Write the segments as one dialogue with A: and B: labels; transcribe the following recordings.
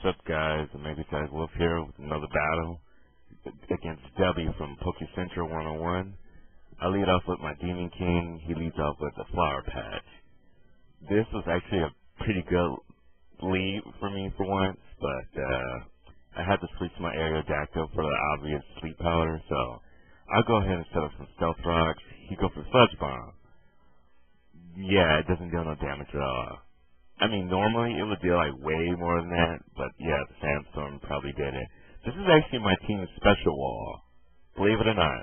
A: What's up, guys? I'm Megatag Wolf here with another battle against Dubby from Poke Central 101. I lead off with my Demon King. He leads off with the Flower Patch. This was actually a pretty good lead for me for once, but I had to switch my Aerodactyl for the obvious sleep powder, so I'll go ahead and set up some Stealth Rocks. He goes for Sludge Bomb. Yeah, it doesn't deal no damage at all. I mean, normally it would deal like way more than that, but yeah, the Sandstorm probably did it. This is actually my team's special wall. Believe it or not.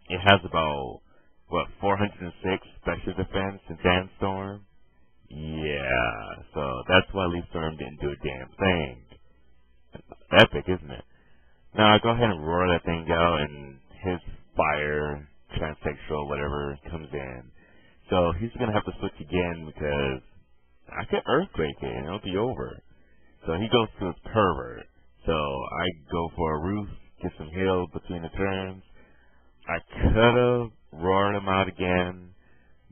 A: It has about, 406 special defense in Sandstorm? Yeah, so that's why Leaf Storm didn't do a damn thing. Epic, isn't it? Now I go ahead and roar that thing out, and his fire, transsexual, whatever, comes in. So he's gonna have to switch again because I could Earthquake it and it'll be over. So he goes to his Pervert. So I go for a Roost, get some heal between the turns. I could've roared him out again,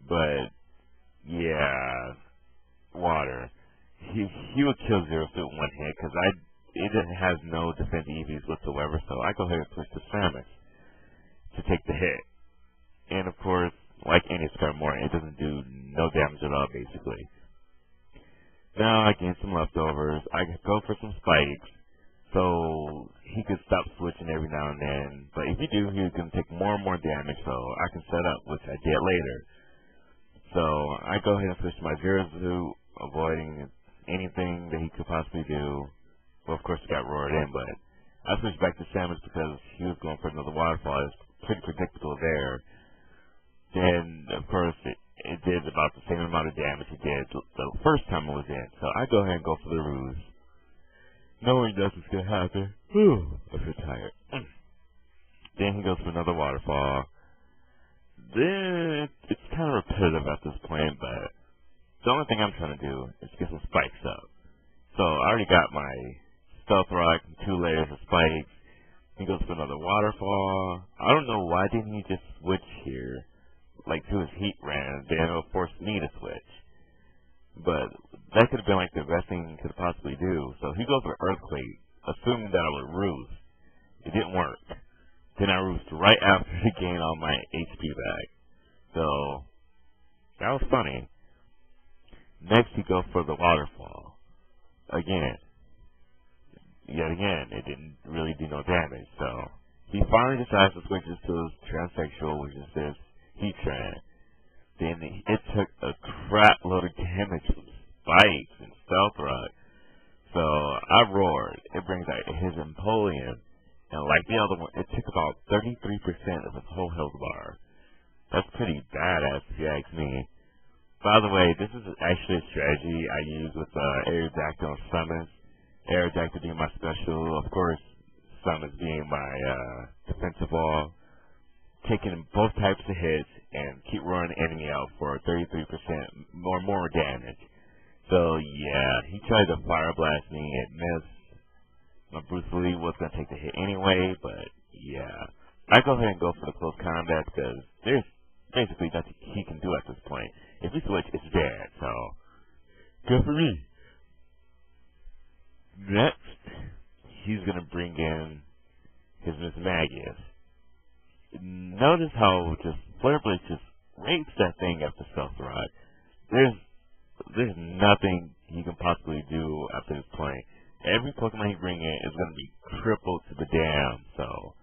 A: but yeah, water. He would kill Zero Suit in one hit because it has no defense EVs whatsoever. So I go ahead and switch to Samus to take the hit. And of course, like any Skarmory, it doesn't do no damage at all basically. Now I gain some leftovers. I go for some spikes, so he could stop switching every now and then. But if you do, he's going to take more and more damage, so I can set up, which I did later. So I go ahead and switch to my Zero Suit, avoiding anything that he could possibly do. Well, of course, he got roared in, but I switched back to Samus because he was going for another waterfall. It's pretty predictable there. Then, of course, it did about the same amount of damage it did the first time I was in. So I go ahead and go for the ruse, knowing nothing's going to happen. Whew, I feel tired. Then he goes for another waterfall. Then it's kind of repetitive at this point, but the only thing I'm trying to do is get some spikes up. So I already got my Stealth Rock and 2 layers of spikes. He goes for another waterfall. I don't know why didn't he just switch here, like to his Heat Ram, then it'll force me to switch. But that could have been like the best thing he could possibly do. So he goes for Earthquake, assuming that I would roost. It didn't work. Then I roost right after to gain all my HP back. So that was funny. Next he goes for the waterfall. Yet again, it didn't really do no damage. So he finally decides to switch this to his transsexual, which is this Heat Tran. Then it took a crap load of damage from spikes and Stealth Rock. So I roared. It brings out his Empoleon. And like the other one, it took about 33% of his whole health bar. That's pretty badass if you ask me. By the way, this is actually a strategy I use with Aerodactyl and Summons. Aerodactyl being my special, of course, Summons being my defensive wall. Taking both types of hits and keep running the enemy out for 33% more damage. So yeah, he tried to Fire Blast me, it missed. My Bruce Lee was going to take the hit anyway, but yeah. I go ahead and go for the close combat because there's basically nothing he can do at this point. If he switch, it's dead, so good for me. Next, he's going to bring in his Miss Magius. Notice how just Flare Blade just rapes that thing after Stealth Rock. There's nothing he can possibly do after this point. Every Pokemon he brings in is going to be crippled to the dam, so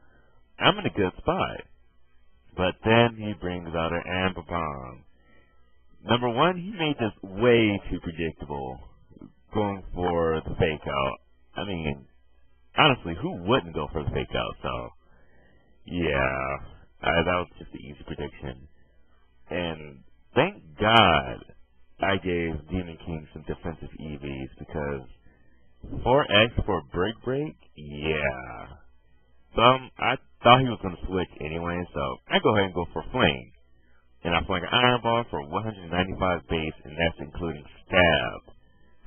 A: I'm in a good spot. But then he brings out an Amber Bomb. Number one, he made this way too predictable, going for the Fake Out. I mean, honestly, who wouldn't go for the Fake Out, so yeah, that was just an easy prediction. And thank God I gave Demon King some defensive EVs because 4X for Break, yeah. So I thought he was going to switch anyway, so I go ahead and go for Flame. And I fling an Iron Ball for 195 base, and that's including Stab.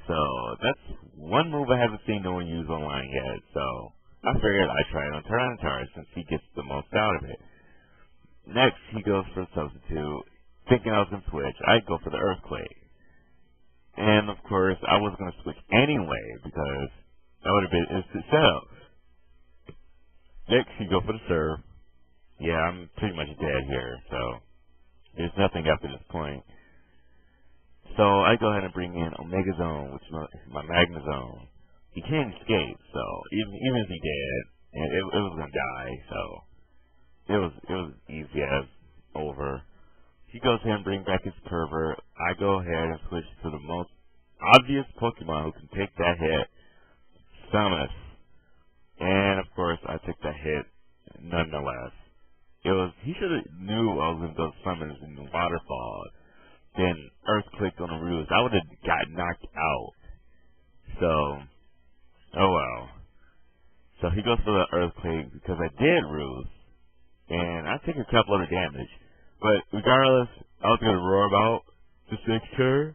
A: So that's one move I haven't seen no one use online yet, so I figured I'd try it on Tyranitar since he gets the most out of it. Next, he goes for a Substitute. Thinking I was going to switch, I'd go for the Earthquake. And, of course, I was going to switch anyway because That would have been instant setup. Next, you go for the serve. Yeah, I'm pretty much dead here, so there's nothing after this point. So I go ahead and bring in Omega Zone, which is my Magna Zone. He can't escape, so even if he did, it was gonna die. So it was easy as over. He goes ahead and brings back his pervert. I go ahead and switch to the most obvious Pokemon who can take that hit, Summon. And of course, I took that hit nonetheless. He should have knew I was gonna go summons in the waterfall. Then Earth clicked on the ruse. I would have got knocked out. So, oh well. So he goes for the earthquake because I did ruse, and I take a couple other damage. But regardless, I was gonna roar him out this next turn,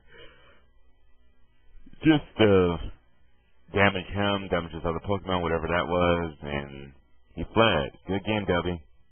A: just to damage him, damage his other Pokemon, whatever that was, and he fled. Good game, Dubby.